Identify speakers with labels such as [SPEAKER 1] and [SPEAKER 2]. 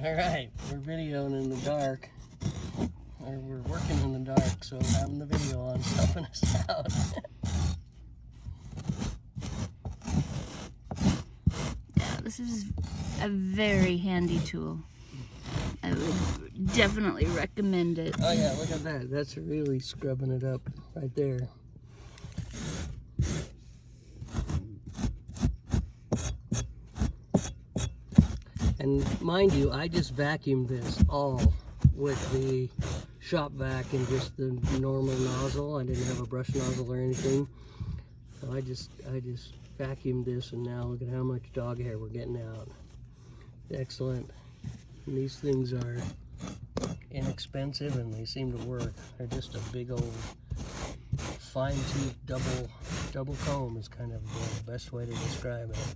[SPEAKER 1] Alright, we're videoing in the dark. Or we're working in the dark, so having the video on is helping us out.
[SPEAKER 2] Yeah, this is a very handy tool. I would definitely recommend it.
[SPEAKER 1] Oh yeah, look at that. That's really scrubbing it up right there. And mind you, I just vacuumed this all with the shop vac and just the normal nozzle. I didn't have a brush nozzle or anything. So I just vacuumed this, and now look at how much dog hair we're getting out. Excellent. And these things are inexpensive and they seem to work. They're just a big old fine-tooth double comb is kind of the best way to describe it.